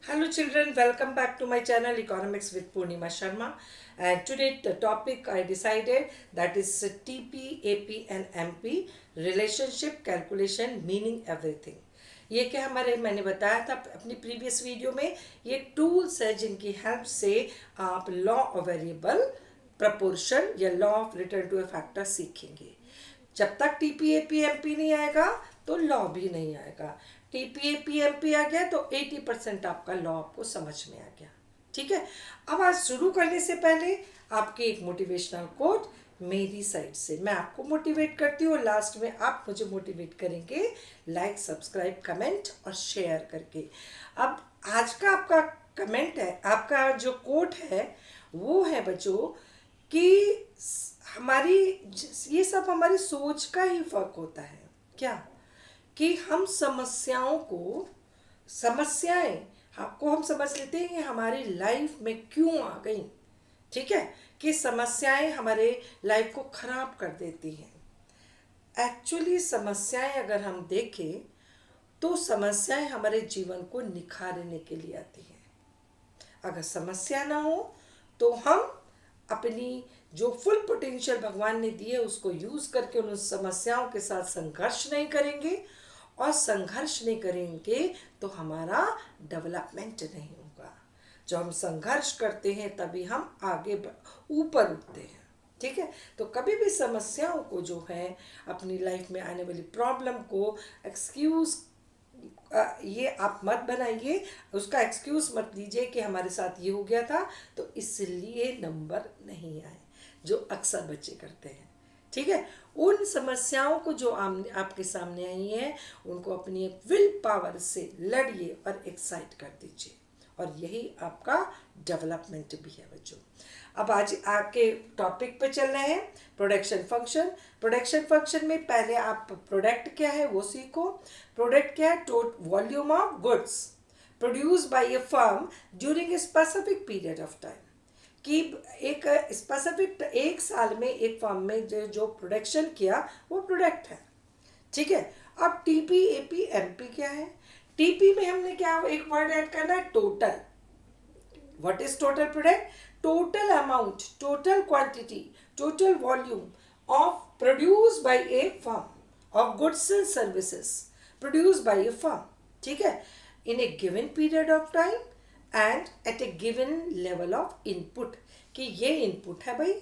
Hello children, welcome back to my channel Economics with Purnima Sharma. And today the topic I decided that is TP, AP and MP relationship calculation meaning everything. ये क्या हमारे मैंने बताया था अपनी previous video में, ये tools है जिनकी हेल्प से आप लॉ ऑफ वेरिएबल प्रपोर्शन या law of return to a factor सीखेंगे. जब तक टीपीएपीएमपी नहीं आएगा तो लॉ भी नहीं आएगा. टीपीएपीएमपी आ गया तो 80% आपका लॉ आपको समझ में आ गया. ठीक है. अब आज शुरू करने से पहले आपके एक मोटिवेशनल कोट मेरी साइड से. मैं आपको मोटिवेट करती हूँ, लास्ट में आप मुझे मोटिवेट करेंगे लाइक सब्सक्राइब कमेंट और शेयर करके. अब आज का आपका कमेंट है, आपका जो कोट है वो है बच्चों कि हमारी ये सब हमारी सोच का ही फर्क होता है. क्या कि हम समस्याएं आपको हम समझ लेते हैं कि हमारी लाइफ में क्यों आ गई. ठीक है, कि समस्याएं हमारे लाइफ को खराब कर देती हैं. एक्चुअली समस्याएं अगर हम देखें तो समस्याएं हमारे जीवन को निखारने के लिए आती हैं. अगर समस्या ना हो तो हम अपनी जो फुल पोटेंशियल भगवान ने दी है उसको यूज करके उन समस्याओं के साथ संघर्ष नहीं करेंगे, और संघर्ष नहीं करेंगे तो हमारा डेवलपमेंट नहीं होगा. जब हम संघर्ष करते हैं तभी हम आगे ऊपर उठते हैं. ठीक है, तो कभी भी समस्याओं को जो है अपनी लाइफ में आने वाली प्रॉब्लम को एक्सक्यूज ये आप मत बनाइए, उसका एक्सक्यूज मत लीजिए कि हमारे साथ ये हो गया था तो इसलिए नंबर नहीं आए, जो अक्सर बच्चे करते हैं. ठीक है, उन समस्याओं को जो आपके सामने आई हैं उनको अपनी विल पावर से लड़िए और एक्साइट कर दीजिए, और यही आपका डेवलपमेंट भी है बच्चों. अब आज आके टॉपिक पे चल रहे हैं प्रोडक्शन फंक्शन. प्रोडक्शन फंक्शन में पहले आप प्रोडक्ट क्या है वो सीखो. प्रोडक्ट क्या है? Volume of goods produce by a firm during a specific period of time. कि एक स्पेसिफिक एक साल में एक फर्म में जो प्रोडक्शन किया वो प्रोडक्ट है. ठीक है. अब टीपी एपी एमपी क्या है? टीपी में हमने क्या एक वर्ड ऐड करना है, total. What is total product? Total amount, total quantity, total volume of produce by a firm of goods and services produce by a firm. ठीक है, in a given period of time and at a given level of input. कि ये input है भाई,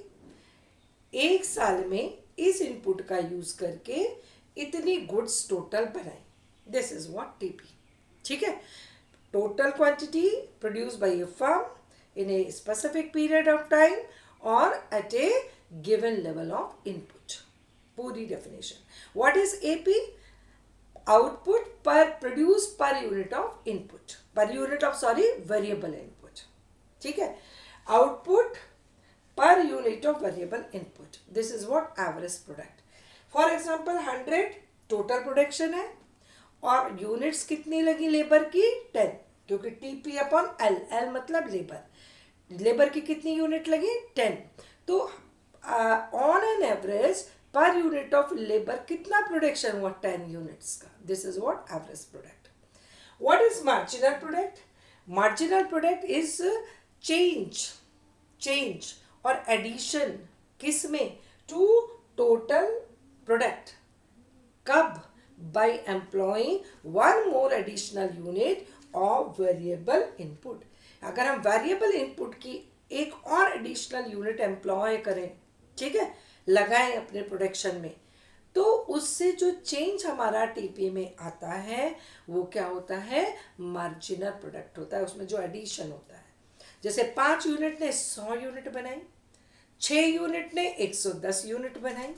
एक साल में इस इनपुट का यूज करके इतनी गुड्स टोटल बनाई. This is what TP. ठीक है, total quantity produce by a firm in a specific period of time और at a given level of input. पूरी definition. What is AP? Output per produce per unit of input, per unit of variable input. ठीक है, output per unit of variable input. This is what average product. For example 100 total production है और units कितनी लगी labour की? 10, क्योंकि TP upon L, L मतलब labour. Labour की कितनी यूनिट लगी? 10. तो on an average per unit of labour कितना प्रोडक्शन हुआ? 10 यूनिट्स का. This is what average product. What is marginal product? Marginal product is change or addition किसमें? To total product. कब? by employing one more additional unit of variable input. अगर हम variable input की एक और additional unit employ करें, ठीक है, लगाएं अपने प्रोडक्शन में, तो उससे जो चेंज हमारा टीपी में आता है वो क्या होता है? मार्जिनल प्रोडक्ट होता है. उसमें जो एडिशन होता है, जैसे 5 यूनिट ने 100 यूनिट बनाई, 6 यूनिट ने 110 यूनिट बनाई,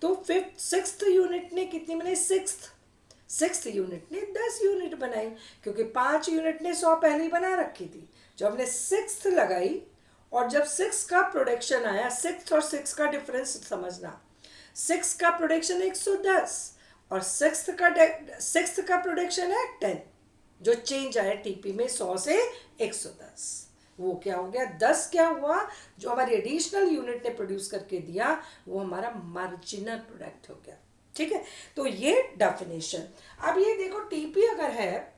तो सिक्स्थ यूनिट ने कितनी बनाई? सिक्स्थ यूनिट ने 10 यूनिट बनाई, क्योंकि 5 यूनिट ने 100 पहले ही बना रखी थी. जब हमने सिक्स्थ लगाई और जब 6 का प्रोडक्शन आया, 6 और 6 का डिफरेंस समझना. 6 का प्रोडक्शन 110 और 6 का प्रोडक्शन है 10. जो चेंज आया टीपी में 100 से 110, वो क्या हो गया? 10 क्या हुआ? जो हमारी एडिशनल यूनिट ने प्रोड्यूस करके दिया वो हमारा मार्जिनल प्रोडक्ट हो गया. ठीक है, तो ये डेफिनेशन. अब ये देखो टीपी अगर है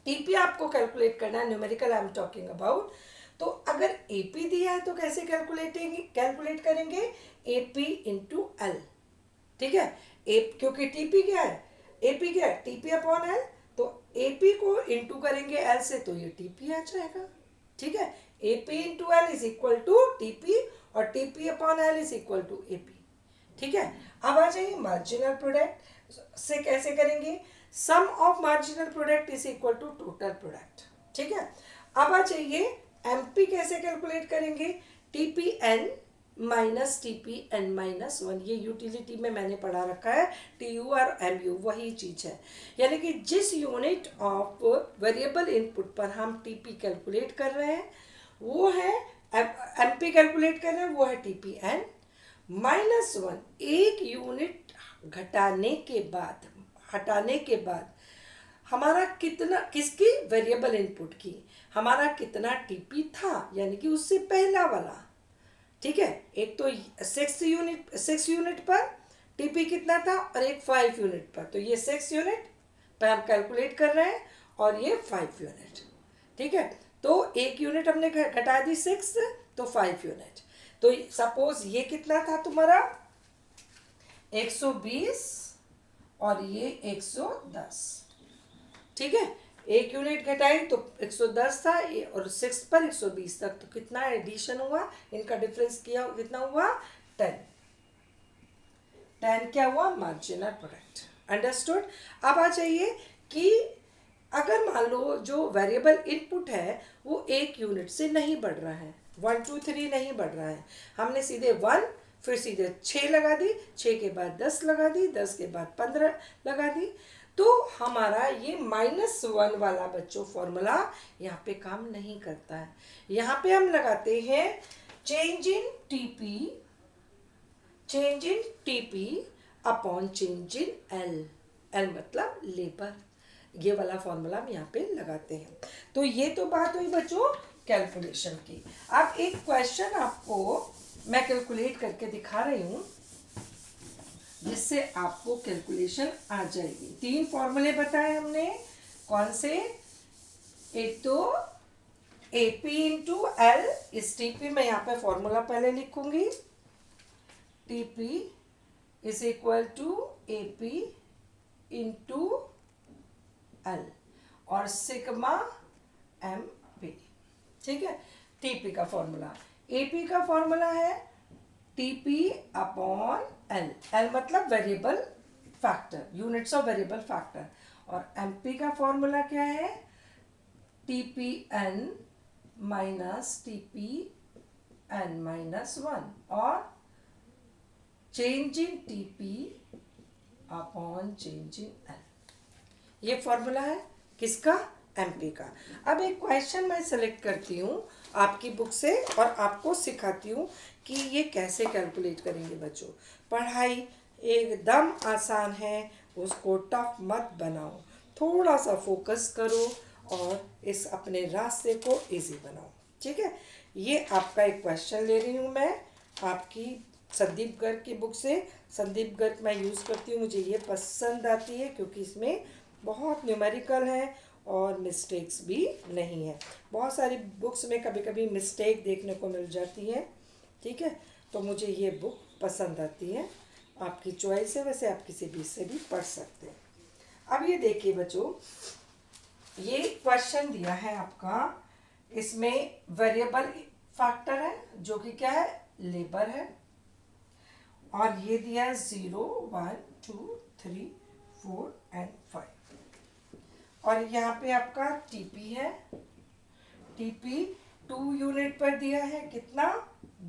टीपी आपको कैलकुलेट करना है, numerical I am talking about. तो अगर एपी दिया है तो कैसे कैलकुलेट करेंगे, एपी इंटू एल। ठीक है, क्योंकि टीपी क्या है, एपी क्या है, टीपी अपॉन एल। तो एपी को इंटू करेंगे एल से तो ये टीपी आ जाएगा। ठीक है, AP into L is equal to TP और TP upon L is equal to AP. ठीक है, अब आ जाइए मार्जिनल प्रोडक्ट से कैसे करेंगे, sum of marginal product is equal to total product. ठीक है, अब आ जाइए एमपी कैसे कैलकुलेट करेंगे, TP N minus TP N minus one. ये यूटिलिटी में मैंने पढ़ा रखा है, टी यू और एम यू वही चीज है। यानी कि जिस यूनिट ऑफ वेरिएबल इनपुट पर हम टीपी कैलकुलेट कर रहे हैं वो है एमपी कैलकुलेट कर रहे हैं वो है टीपी एन माइनस वन। एक यूनिट घटाने के बाद, हटाने के बाद हमारा कितना, किसकी, वेरिएबल इनपुट की, हमारा कितना टीपी था, यानी कि उससे पहला वाला। ठीक है, एक तो 6 यूनिट पर टीपी कितना था और एक 5 यूनिट पर। तो ये 6 यूनिट पर हम कैलकुलेट कर रहे हैं और ये 5 यूनिट। ठीक है, तो एक यूनिट हमने घटा दी 6, तो 5 यूनिट। तो सपोज ये कितना था तुम्हारा 120 और ये 110। ठीक है, एक यूनिट घटाई तो 110 था और 6 पर 120 तक, तो कितना एडिशन हुआ, इनका डिफरेंस किया कितना हुआ 10। 10 क्या हुआ, मार्जिनल प्रोडक्ट। अंडरस्टूड। अब आ जाइए कि अगर मान लो जो वेरिएबल इनपुट है वो एक यूनिट से नहीं बढ़ रहा है, 1 2 3 नहीं बढ़ रहा है, हमने सीधे 1 फिर सीधे 6 लगा दी, 6 के बाद 10 लगा दी, 10 के बाद 15 लगा दी, तो हमारा ये -1 वाला बच्चों फॉर्मूला यहाँ पे काम नहीं करता है। यहाँ पे हम लगाते हैं change in TP upon change in L. L मतलब लेबर, ये वाला फॉर्मूला हम यहाँ पे लगाते हैं। तो ये तो बात हुई बच्चों कैलकुलेशन की। अब एक क्वेश्चन आपको मैं कैलकुलेट करके दिखा रही हूँ जिससे आपको कैलकुलेशन आ जाएगी। 3 फॉर्मूले बताए हमने, कौन से, एक तो AP इंटू एल, इस TP में यहाँ पे फॉर्मूला पहले लिखूंगी, TP is equal to AP into L और सिग्मा MP। ठीक है, TP का फॉर्मूला, AP का फॉर्मूला है TP अपॉन एल, एल मतलब variable factor, units of variable factor, और MP का फॉर्मूला क्या है, TPN माइनस TPN माइनस 1 और change in TP upon change in L. ये फॉर्मूला है किसका, MP का। अब एक क्वेश्चन मैं सेलेक्ट करती हूँ आपकी बुक से और आपको सिखाती हूँ कि ये कैसे कैलकुलेट करेंगे बच्चों। पढ़ाई एकदम आसान है, उसको टफ मत बनाओ, थोड़ा सा फोकस करो और इस अपने रास्ते को इजी बनाओ। ठीक है, ये आपका एक क्वेश्चन ले रही हूँ मैं आपकी संदीप गर्ग की बुक से। संदीप गर्ग मैं यूज़ करती हूँ, मुझे ये पसंद आती है क्योंकि इसमें बहुत न्यूमेरिकल है और मिस्टेक्स भी नहीं है। बहुत सारी बुक्स में कभी कभी मिस्टेक देखने को मिल जाती है। ठीक है, तो मुझे ये बुक पसंद आती है। आपकी चॉइस है, वैसे आप किसी भी से भी पढ़ सकते हैं। अब ये देखिए बच्चों, ये क्वेश्चन दिया है आपका, इसमें वेरिएबल फैक्टर है जो कि क्या है, लेबर है, और ये दिया है 0 1 2 3 4 एंड 5, और यहाँ पे आपका टीपी है, टीपी 2 यूनिट पर दिया है कितना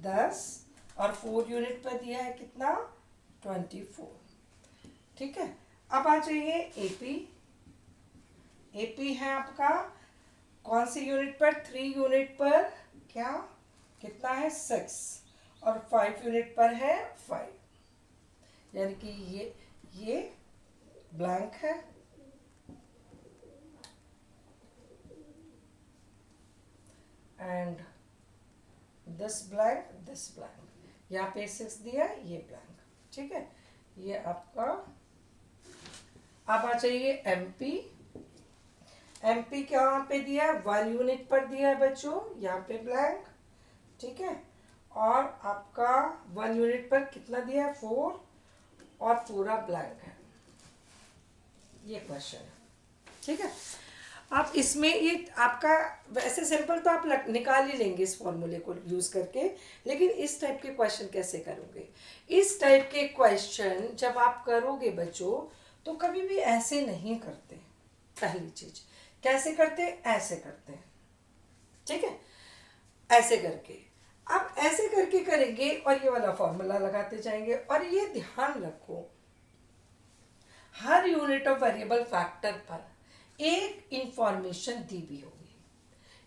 10 और 4 यूनिट पर दिया है कितना 24। ठीक है, अब आ जाइए एपी। एपी है आपका कौन सी यूनिट पर, 3 यूनिट पर क्या कितना है 6 और 5 यूनिट पर है 5, यानी कि ये ब्लैंक है, एंड दिस ब्लैंक, यहाँ पे 6 दिया, ये ब्लैंक। ठीक है, ये आपका। अब आ जाइए एमपी। एमपी कहाँ पे दिया है, 1 यूनिट पर दिया है बच्चों, यहाँ पे ब्लैंक, ठीक है। और आपका 1 यूनिट पर कितना दिया है, 4, और पूरा ब्लैंक है, ये क्वेश्चन है, ठीक है। आप इसमें ये आपका वैसे सिंपल तो आप निकाल ही लेंगे इस फॉर्मूले को यूज़ करके, लेकिन इस टाइप के क्वेश्चन कैसे करोगे। इस टाइप के क्वेश्चन जब आप करोगे बच्चों तो कभी भी ऐसे नहीं करते। पहली चीज कैसे करते, ऐसे करते हैं, ठीक है, ऐसे करके। अब ऐसे करके करेंगे और ये वाला फॉर्मूला लगाते जाएंगे। और ये ध्यान रखो, हर यूनिट ऑफ वेरिएबल फैक्टर पर एक इंफॉर्मेशन दी भी होगी।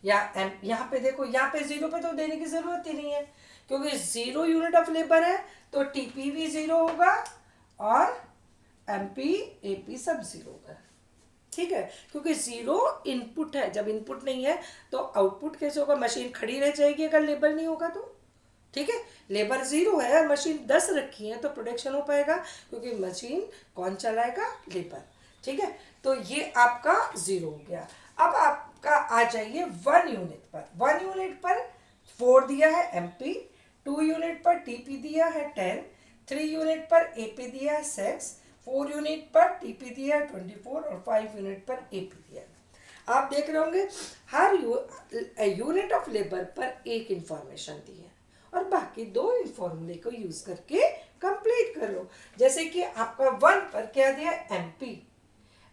या यहाँ पे देखो, यहाँ पे 0 पे तो देने की जरूरत ही नहीं है, क्योंकि 0 यूनिट ऑफ लेबर है तो टीपी भी 0 होगा और एमपी एपी सब 0 होगा, ठीक है। क्योंकि 0 इनपुट है, जब इनपुट नहीं है तो आउटपुट कैसे होगा, मशीन खड़ी रह जाएगी अगर लेबर नहीं होगा तो, ठीक है। लेबर 0 है और मशीन 10 रखी है तो प्रोडक्शन हो पाएगा, क्योंकि मशीन कौन चलाएगा, लेबर, ठीक है। तो ये आपका 0 हो गया। अब आपका आ जाइए 1 यूनिट पर। 1 यूनिट पर 4 दिया है एमपी, 2 यूनिट पर टीपी दिया है 10, 3 यूनिट पर एपी दिया है 6, 4 यूनिट पर टीपी दिया है 24 और 5 यूनिट पर एपी दिया है। आप देख रहे होंगे हर यूनिट ऑफ लेबर पर एक इंफॉर्मेशन दी है और बाकी 2 फॉर्मूले को यूज करके कंप्लीट कर लो। जैसे कि आपका 1 पर क्या दिया, एमपी।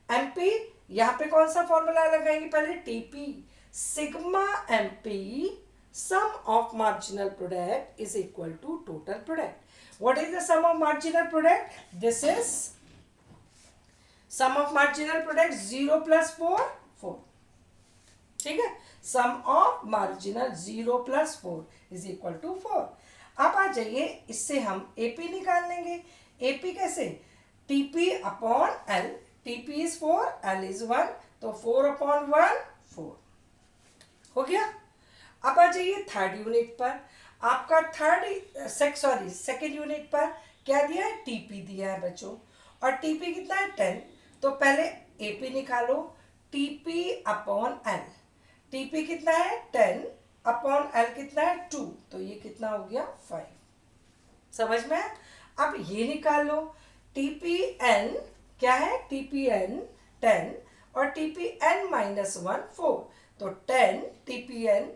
एमपी यहाँ पे कौन सा फॉर्मूला लगाएंगे, पहले TP, sigma MP sum of marginal product is equal to total product. What is the sum of marginal product, this is sum of marginal product 0 + 4 4, ठीक है। Sum of marginal 0 + 4 is equal to 4। अब आ जाइए, इससे हम AP निकाल लेंगे। AP कैसे, TP upon L, TP is 4, L is 1, तो 4/1 4 हो गया। अब आ जाइए थर्ड यूनिट पर। आपका सेकेंड यूनिट पर क्या दिया है, टीपी दिया है बच्चों, और टीपी कितना है 10, तो पहले एपी निकालो, टीपी अपॉन एल, टीपी कितना है 10 अपॉन एल कितना है 2, तो ये कितना हो गया 5, समझ में। अब ये निकाल लो, टीपी एन क्या है, टीपी एन 10 और टीपी एन -1 4, तो 10 टीपी एन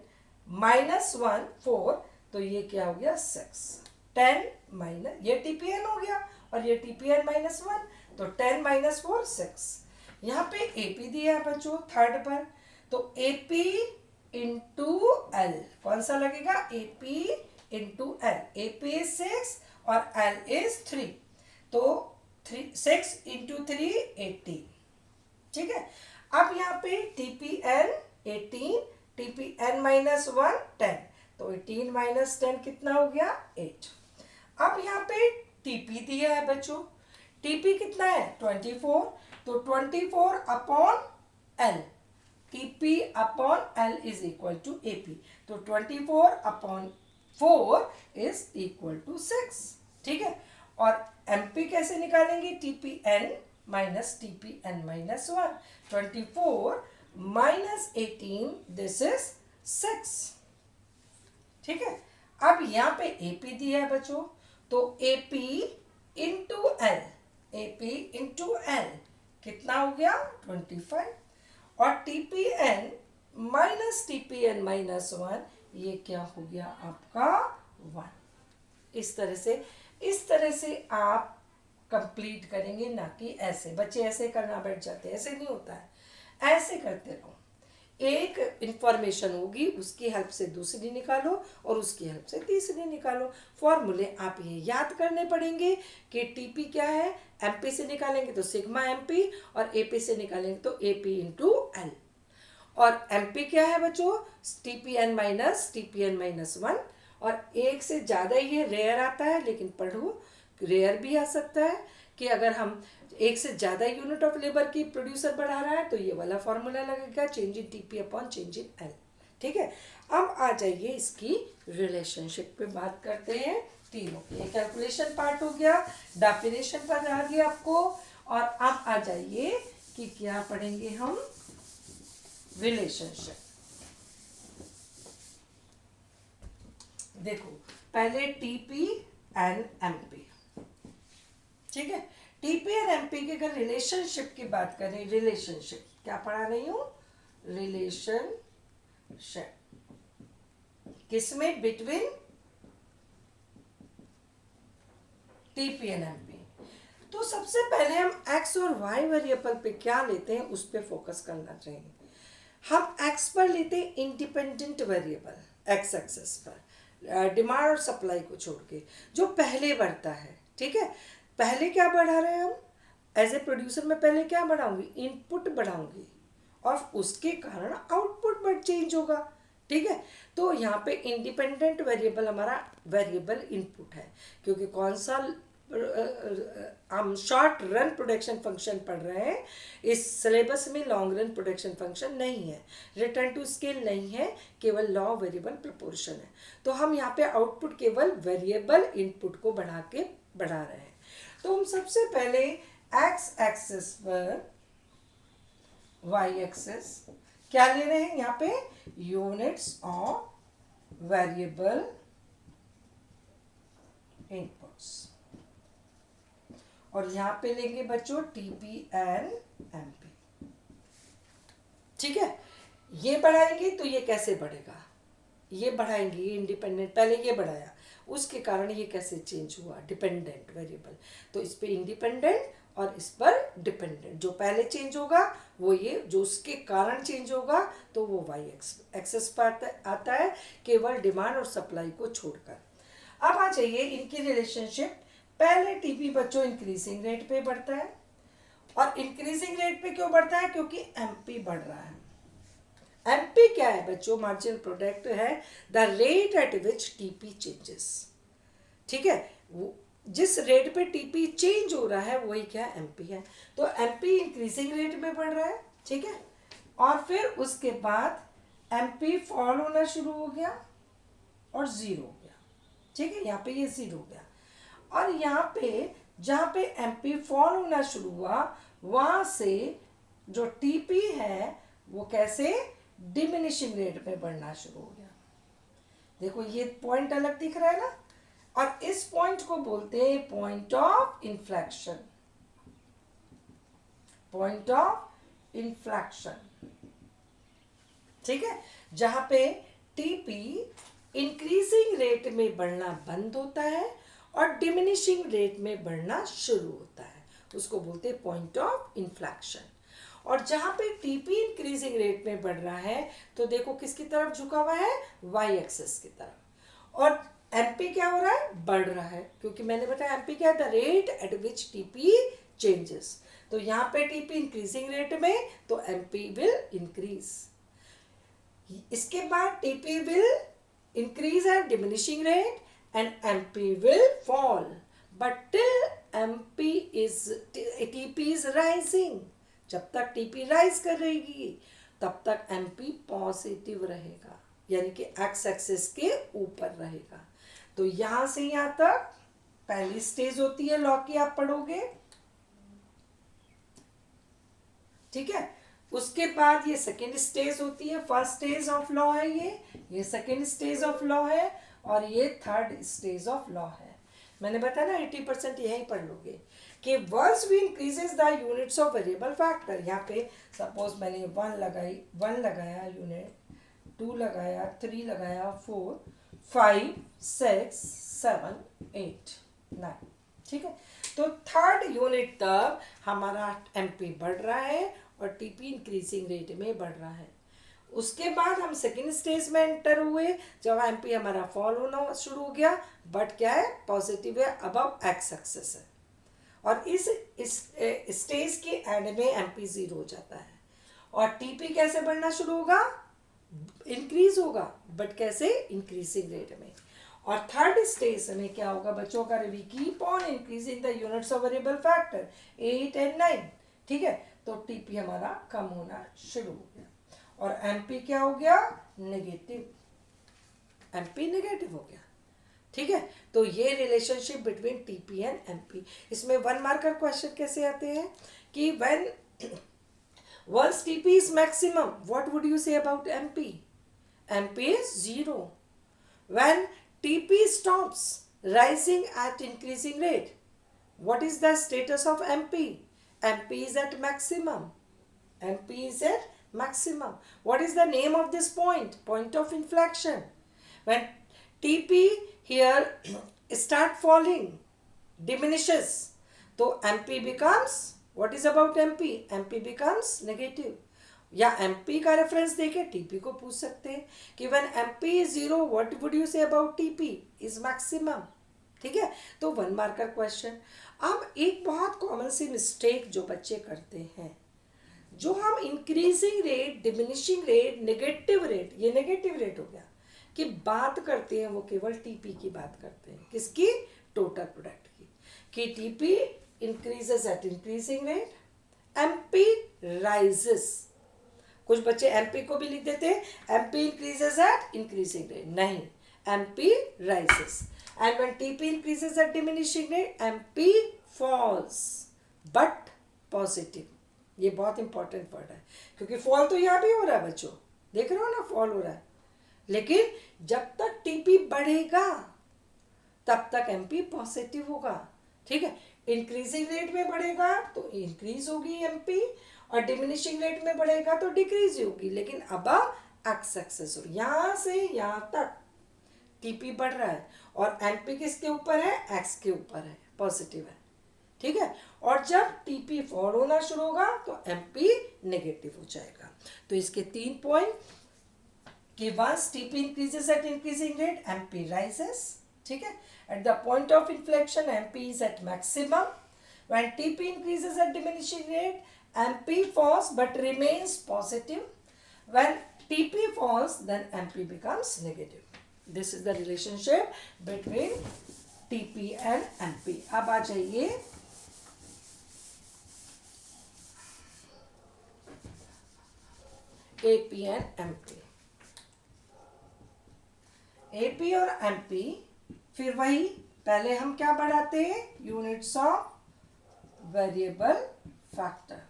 -1 4, तो ये क्या हो गया 6, 10 माइनस ये टीपी एन हो गया और ये टीपी एन -1, तो 10 - 4 6। यहाँ पे एपी दिया है बच्चों थर्ड पर, तो AP इंटू एल कौन सा लगेगा, AP into L. AP is 6 और L इज 3, तो 6 × 3 18, ठीक है। अब यहाँ पे TPN 18, TPN -1 10, तो 18 - 10 कितना हो गया 8। अब यहाँ पे TP दिया है बच्चों, TP कितना है 24, तो 24 upon L, TP upon L is equal to AP, तो 24/4 इज इक्वल टू 6, ठीक है। और MP कैसे निकालेंगे, TPN - TPN -1, 24 - 18 दिस इज 6, ठीक है। अब यहाँ पे AP दिया है बच्चों, तो AP into L, AP into L कितना हो गया 25, और TPN - TPN -1 ये क्या हो गया आपका 1। इस तरह से आप कंप्लीट करेंगे, ना कि ऐसे। बच्चे ऐसे करना बैठ जाते हैं, ऐसे नहीं होता है, ऐसे करते रहो। एक इंफॉर्मेशन होगी, उसकी हेल्प से दूसरी निकालो और उसकी हेल्प से तीसरी निकालो। फॉर्मूले आप ये याद करने पड़ेंगे कि टीपी क्या है, एमपी से निकालेंगे तो सिग्मा एमपी, और एपी से निकालेंगे तो एपी इंटू एल, और एमपी क्या है बच्चों, TPN - TPN -1, और एक से ज़्यादा ये रेयर आता है, लेकिन पढ़ो रेयर भी आ सकता है कि अगर हम एक से ज़्यादा यूनिट ऑफ लेबर की प्रोड्यूसर बढ़ा रहा है तो ये वाला फॉर्मूला लगेगा, change in TP upon change in L, ठीक है। अब आ जाइए इसकी रिलेशनशिप पे बात करते हैं तीनों की। ये कैलकुलेशन पार्ट हो गया, डेफिनेशन पर आ गया आपको, और अब आ जाइए कि क्या पढ़ेंगे हम, रिलेशनशिप। देखो पहले टीपी एंड एमपी, ठीक है। टीपी एंड एमपी के अगर रिलेशनशिप की बात करें, रिलेशनशिप क्या पढ़ा रही हूँ, रिलेशनशिप किसमें, बिटवीन टीपी एंड एमपी। तो सबसे पहले हम एक्स और वाई वेरिएबल पे क्या लेते हैं उस पर फोकस करना चाहिए। हम एक्स पर लेते हैं इंडिपेंडेंट वेरिएबल, एक्स एक्सेस पर, डिमांड और सप्लाई को छोड़ के जो पहले बढ़ता है, ठीक है। पहले क्या बढ़ा रहे हैं हम, एज ए प्रोड्यूसर में पहले क्या बढ़ाऊंगी, इनपुट बढ़ाऊंगी और उसके कारण आउटपुट बढ़ चेंज होगा, ठीक है। तो यहाँ पे इंडिपेंडेंट वेरिएबल हमारा वेरिएबल इनपुट है, क्योंकि कौन सा हम शॉर्ट रन प्रोडक्शन फंक्शन पढ़ रहे हैं, इस सिलेबस में लॉन्ग रन प्रोडक्शन फंक्शन नहीं है, रिटर्न टू स्केल नहीं है, केवल लॉ वेरिएबल प्रोपोर्शन है। तो हम यहाँ पे आउटपुट केवल वेरिएबल इनपुट को बढ़ा रहे हैं। तो हम सबसे पहले एक्स एक्सेस पर वाई एक्सेस क्या ले रहे हैं, यहाँ पे यूनिट्स ऑफ वेरिएबल इनपुट्स, और यहां पे लेंगे बच्चों टीपी एंड एमपी, ठीक है। ये बढ़ाएंगे तो ये कैसे बढ़ेगा, ये बढ़ाएंगे, ये इंडिपेंडेंट पहले ये बढ़ाया, उसके कारण ये कैसे चेंज हुआ, डिपेंडेंट वेरिएबल। तो इस पे इंडिपेंडेंट और इस पर डिपेंडेंट, जो पहले चेंज होगा वो ये, जो उसके कारण चेंज होगा तो वो वाई एक्सेस पर आता है, केवल डिमांड और सप्लाई को छोड़कर। अब आ जाइए इनकी रिलेशनशिप। पहले टीपी बच्चों इंक्रीजिंग रेट पे बढ़ता है, और इंक्रीजिंग रेट पे क्यों बढ़ता है, क्योंकि एमपी बढ़ रहा है। एमपी क्या है बच्चों, मार्जिनल प्रोडक्ट है, the rate at which TP changes, ठीक है। जिस रेट पे टीपी चेंज हो रहा है वही क्या एमपी है। तो एमपी इंक्रीजिंग रेट में बढ़ रहा है, ठीक है। और फिर उसके बाद एमपी फॉल होना शुरू हो गया और जीरो हो गया, ठीक है। यहाँ पे ये जीरो हो गया, और यहाँ पे जहाँ पे एमपी फॉल होना शुरू हुआ वहां से जो टीपी है वो कैसे डिमिनिशिंग रेट में बढ़ना शुरू हो गया। देखो ये पॉइंट अलग दिख रहा है ना, और इस पॉइंट को बोलते हैं point of inflection, point of inflection, ठीक है। जहां पे टीपी इंक्रीजिंग रेट में बढ़ना बंद होता है और डिमिनिशिंग रेट में बढ़ना शुरू होता है, उसको बोलते हैं पॉइंट ऑफ इन्फ्लेक्शन। और जहां पे टीपी इंक्रीजिंग रेट में बढ़ रहा है तो देखो किसकी तरफ झुका हुआ है, वाई एक्सेस की तरफ, और एमपी क्या हो रहा है, बढ़ रहा है, क्योंकि मैंने बताया एमपी क्या है, the rate at which TP changes. तो यहाँ पे टीपी इंक्रीजिंग रेट में तो एमपी विल इंक्रीज, इसके बाद TP will increase at diminishing rate and MP will fall, but till MP is TP is rising, जब तक TP राइज कर रहेगी तब तक MP पॉजिटिव रहेगा, यानी कि एक्स एक्सिस के ऊपर रहेगा। तो यहां से यहां तक पहली स्टेज होती है लॉ की, आप पढ़ोगे, ठीक है। उसके बाद ये सेकेंड स्टेज होती है, फर्स्ट स्टेज ऑफ लॉ है ये सेकेंड स्टेज ऑफ लॉ है, और ये थर्ड स्टेज ऑफ लॉ है। मैंने बताया ना 80% यही पढ़ लोगे कि once we increases the units of variable factor. यहाँ पे सपोज मैंने 1 लगाया यूनिट, 2 लगाया, 3 लगाया, 4, 5, 6, 7, 8, 9, ठीक है। तो थर्ड यूनिट तक हमारा एमपी बढ़ रहा है और टीपी इंक्रीजिंग रेट में बढ़ रहा है। उसके बाद हम सेकेंड स्टेज में एंटर हुए जब एमपी हमारा फॉल होना शुरू हो गया, बट क्या है, पॉजिटिव है, अबव एक्स एक्सेस है, और इस स्टेज के एंड में एमपी जीरो हो जाता है, और टीपी कैसे बढ़ना शुरू होगा, इंक्रीज होगा, बट कैसे, इंक्रीजिंग रेट में। और थर्ड स्टेज में क्या होगा बच्चों का, we keep on increasing the units of variable factor 8 and 9, ठीक है। तो टीपी हमारा कम होना शुरू हो गया, और एमपी क्या हो गया, नेगेटिव, एमपी नेगेटिव हो गया, ठीक है। तो ये relationship between TP and MP. इसमें 1 मार्कर क्वेश्चन कैसे आते हैं कि when Once TP is maximum, what would you say about MP? MP is 0. When TP stops rising at increasing rate, what is the status of MP? MP is at maximum. MP is at maximum. What is the name of this point? Point of inflection. When TP here start falling, diminishes, so MP becomes, what is about MP? MP becomes negative. या MP का reference देके TP को पूछ सकते हैं कि when MP is 0 what would you say about TP is maximum. ठीक है, तो 1 मार्कर क्वेश्चन. अब एक बहुत कॉमन सी मिस्टेक जो बच्चे करते हैं, जो हम increasing rate, diminishing rate, negative rate, ये नेगेटिव रेट हो गया, कि बात करते हैं वो केवल टीपी की बात करते हैं. किसकी? टोटल प्रोडक्ट की. कि TP increases at increasing rate, MP rises. कुछ बच्चे एमपी को भी लिख देते हैं MP increases at increasing rate. नहीं, MP rises. And when TP increases at diminishing rate, MP falls but positive. ये बहुत इंपॉर्टेंट वर्ड है, क्योंकि फॉल तो यहाँ भी हो रहा है बच्चों, देख रहे हो ना, फॉल हो रहा है. लेकिन जब तक टीपी बढ़ेगा तब तक एमपी पॉजिटिव होगा. ठीक है, इंक्रीजिंग रेट में बढ़ेगा तो इंक्रीज होगी एमपी, और डिमिनिशिंग रेट में बढ़ेगा तो डिक्रीज होगी. लेकिन अब एक्स एक्सेस हो, यहाँ से यहाँ तक टीपी बढ़ रहा है और एमपी किसके ऊपर है? एक्स के ऊपर है, पॉजिटिव है. ठीक है, और जब टीपी फॉल होना शुरू होगा तो एमपी नेगेटिव हो जाएगा. तो इसके 3 पॉइंट कि once TP increases at increasing rate, MP rises. ठीक है, at the point of inflection MP is at maximum. When TP increases at diminishing rate, MP falls but remains positive. When TP falls, then MP becomes negative. This is the relationship between TP and MP. अब आ जाइए AP and MP. AP और MP, फिर वही पहले हम क्या बढ़ाते हैं? Units of variable factor.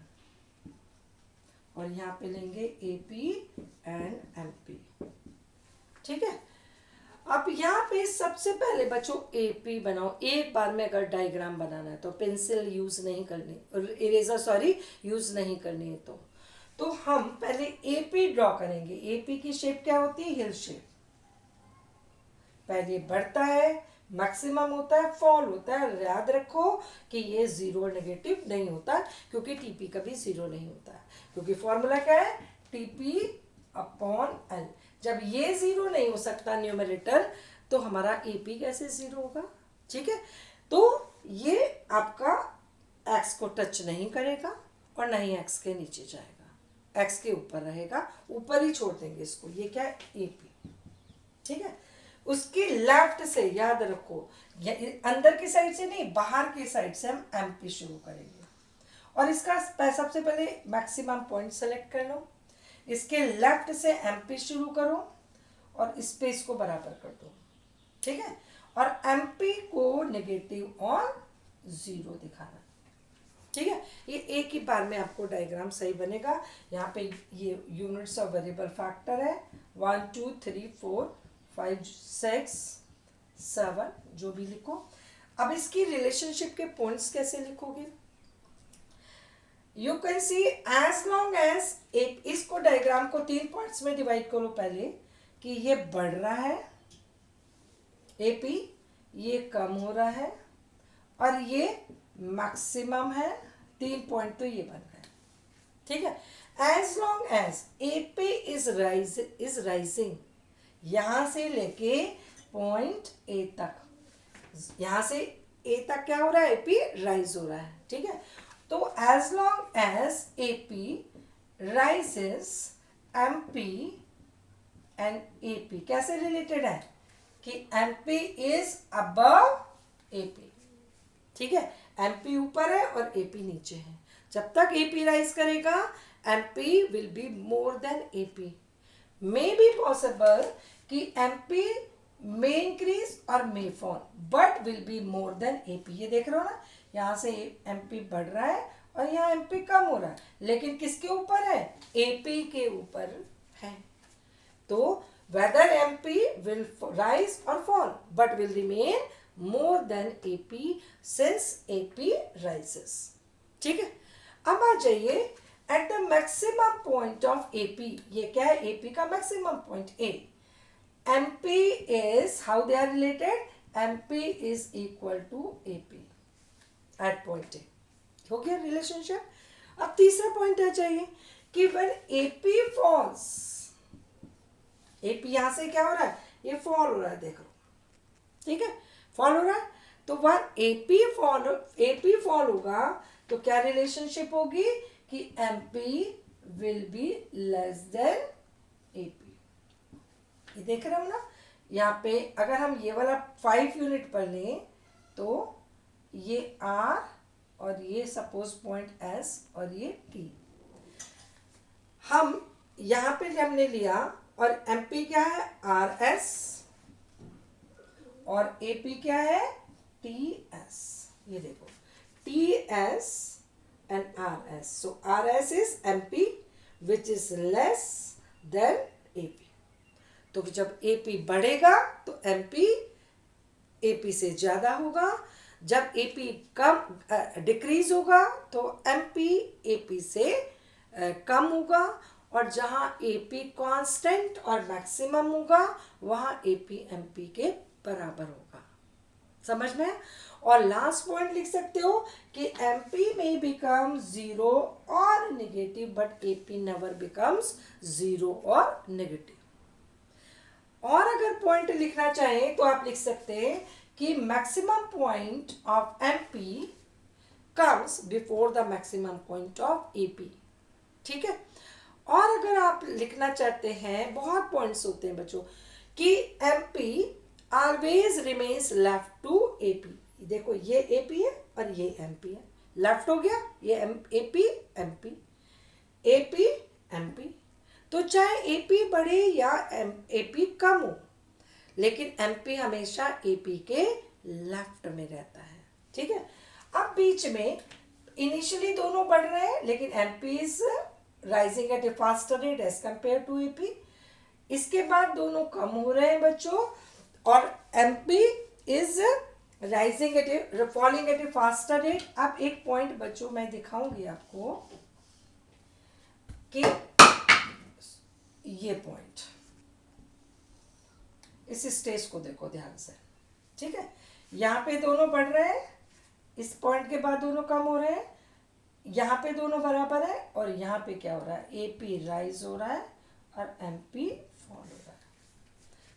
और यहाँ पे लेंगे एपी एंड एमपी. ठीक है, अब यहाँ पे सबसे पहले बच्चों एपी बनाओ. एक बार में अगर डायग्राम बनाना है तो पेंसिल यूज नहीं करनी, इरेजर यूज नहीं करनी है. तो हम पहले एपी ड्रॉ करेंगे. एपी की शेप क्या होती है? हिल शेप. पहले बढ़ता है, मैक्सिमम होता है, फॉल होता है. याद रखो कि ये जीरो नेगेटिव नहीं होता, क्योंकि टीपी कभी जीरो नहीं होता है, क्योंकि फॉर्मूला क्या है? TP upon L. जब ये जीरो नहीं हो सकता न्यूमरेटर, तो हमारा एपी कैसे जीरो होगा? ठीक है, तो ये आपका एक्स को टच नहीं करेगा और नहीं एक्स के नीचे जाएगा, एक्स के ऊपर रहेगा, ऊपर ही छोड़ देंगे इसको. ये क्या है? एपी. ठीक है, उसके लेफ्ट से याद रखो, अंदर की साइड से नहीं, बाहर की साइड से हम एमपी शुरू करेंगे. और इसका सबसे पहले मैक्सिमम पॉइंट सेलेक्ट कर लो. इसके लेफ्ट से एमपी शुरू करो और स्पेस को बराबर कर दो. ठीक है, और एमपी को नेगेटिव और जीरो दिखाना. ठीक है, ये एक ही बार में आपको डायग्राम सही बनेगा. यहाँ पे ये यूनिट्स ऑफ वेरिएबल फैक्टर है, 1 2 3 4 5 6 7, जो भी लिखो. अब इसकी रिलेशनशिप के पॉइंट्स कैसे लिखोगे? You can see as long as, एक इसको डायग्राम को 3 पार्ट्स में डिवाइड करो पहले, कि ये बढ़ रहा है एपी, ये कम हो रहा है और ये मैक्सिमम है. 3 पॉइंट तो ये बन गए. ठीक है, as long as AP is rising, यहां से लेके पॉइंट ए तक, यहां से ए तक क्या हो रहा है? एपी राइज हो रहा है. ठीक है, तो as long as AP rises, MP and AP कैसे रिलेटेड है? कि एमपी इज अबव एपी. ठीक है, एमपी ऊपर है और एपी नीचे है. जब तक एपी राइज करेगा, MP will be more than AP. May be possible कि एमपी मे इंक्रीज और may fall, but will be more than AP. ये देख रहे हो ना, यहाँ से एमपी बढ़ रहा है और यहाँ एमपी कम हो रहा है, लेकिन किसके ऊपर है? एपी के ऊपर है। तो whether MP will rise or fall but will remain more than AP since AP rises. ठीक है, अब आ जाइए at the maximum point of AP। ये क्या है? AP का maximum point A। MP is how they are related? MP is equal to AP at point A। हो गया रिलेशनशिप। अब तीसरा पॉइंट आ जाइए कि when AP falls, एपी यहां से क्या हो रहा है? ये फॉल हो रहा है, देख लो, ठीक है, फॉल हो रहा है। तो वन एपी फॉल होगा तो क्या रिलेशनशिप होगी कि MP will be less than AP. ये देख रहे हो ना, यहाँ पे अगर हम ये वाला 5 यूनिट पर लें तो ये आर और ये सपोज पॉइंट एस और ये टी, हम यहाँ पे हमने लिया और एमपी क्या है? आर एस और एपी क्या है? T S. ये देखो T S and R S, so R S is MP which is less than AP. तो जब एपी बढ़ेगा तो एमपी एपी से ज्यादा होगा, जब एपी कम डिक्रीज होगा तो एमपी एपी से कम होगा, और जहां एपी कांस्टेंट और मैक्सिमम होगा वहां एपी एमपी के बराबर होगा। समझ में? और लास्ट पॉइंट लिख सकते हो कि एमपी में बिकम जीरो और negative but AP never becomes zero और नेगेटिव। और अगर पॉइंट लिखना चाहें तो आप लिख सकते हैं कि maximum point of MP comes before the maximum point of AP. ठीक है, और अगर आप लिखना चाहते हैं, बहुत पॉइंट्स होते हैं बच्चों, कि MP always remains left to AP. देखो ये एपी है और ये एमपी है, लेफ्ट हो गया, ये एपी एमपी, एपी एमपी। तो चाहे एपी बढ़े या एपी कम हो, लेकिन एमपी हमेशा एपी के लेफ्ट में रहता है। ठीक है, अब बीच में इनिशियली दोनों बढ़ रहे हैं, लेकिन MP is rising at a faster rate as compare to AP. इसके बाद दोनों कम हो रहे हैं बच्चों, और MP is rising at a falling at a faster rate. अब एक पॉइंट बच्चों मैं दिखाऊंगी आपको कि ये पॉइंट, इस स्टेज को देखो ध्यान से। ठीक है, यहाँ पे दोनों बढ़ रहे हैं, इस पॉइंट के बाद दोनों कम हो रहे हैं, यहाँ पे दोनों बराबर है, और यहाँ पे क्या हो रहा है? एपी राइज हो रहा है और एमपी फॉल हो रहा है।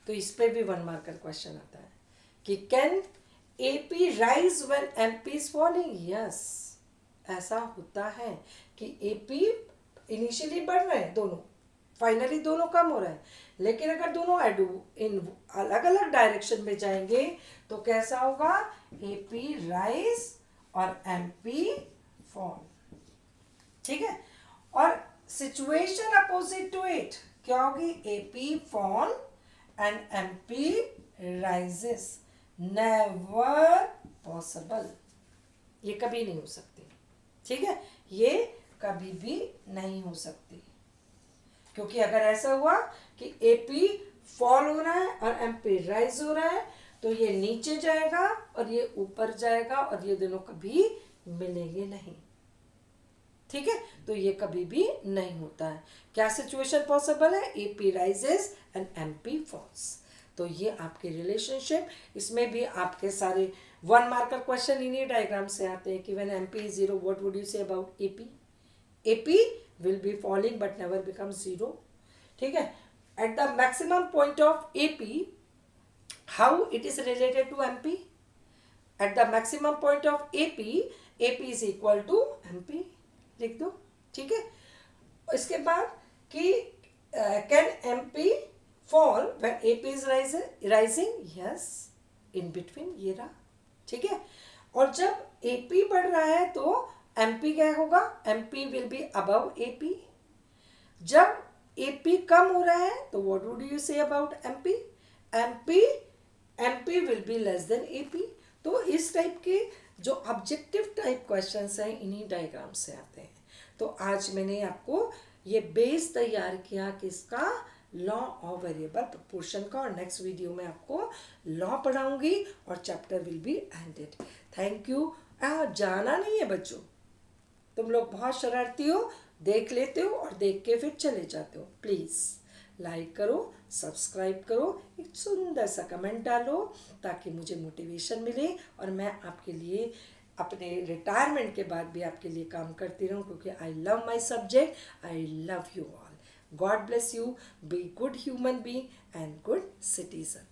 तो इस पे भी 1 मार्कर क्वेश्चन आता है कि can AP rise when MP is falling? Yes, ऐसा होता है कि एपी इनिशियली बढ़ रहे हैं दोनों, फाइनली दोनों कम हो रहे हैं, लेकिन अगर दोनों इन अलग अलग डायरेक्शन में जाएंगे तो कैसा होगा? एपी राइज और एमपी फॉल। ठीक है, और सिचुएशन अपोजिट टू इट क्या होगी? AP fall and MP rises. Never possible, ये कभी नहीं हो सकती। ठीक है, ये कभी भी नहीं हो सकती, क्योंकि अगर ऐसा हुआ कि एपी फॉल हो रहा है और एमपी राइज हो रहा है तो ये नीचे जाएगा और ये ऊपर जाएगा, और ये दोनों कभी मिलेंगे नहीं। ठीक है, तो ये कभी भी नहीं होता है। क्या सिचुएशन पॉसिबल है? AP rises and MP falls. तो ये आपके रिलेशनशिप, इसमें भी आपके सारे 1 मार्कर क्वेश्चन इन्हीं डायग्राम से आते हैं कि when MP is zero what would you say about AP? AP will be falling but never become zero. ठीक है, at the maximum point of AP how it is related to MP? At the maximum point of AP, AP is equal to MP, लिख दो। ठीक है, इसके बाद कि can MP fall when AP is rising? Yes, in between ये रहा। ठीक है, और जब एपी बढ़ रहा है तो एमपी क्या होगा? MP will be above AP. जब एपी कम हो रहा है तो what would you say about MP? MP will be less than AP. तो इस टाइप के जो ऑब्जेक्टिव टाइप क्वेश्चंस हैं इन्हीं डायग्राम से आते हैं। तो आज मैंने आपको ये बेस तैयार किया किसका, लॉ ऑफ वेरिएबल प्रोपोर्शन का, और नेक्स्ट वीडियो में आपको लॉ पढ़ाऊंगी और chapter will be ended. Thank you. जाना नहीं है बच्चों, तुम लोग बहुत शरारती हो, देख लेते हो और देख के फिर चले जाते हो। प्लीज़ लाइक करो, सब्सक्राइब करो, एक सुंदर सा कमेंट डालो ताकि मुझे मोटिवेशन मिले और मैं आपके लिए अपने रिटायरमेंट के बाद भी आपके लिए काम करती रहूं, क्योंकि I love my subject, I love you all. God bless you, be good human being and good citizen.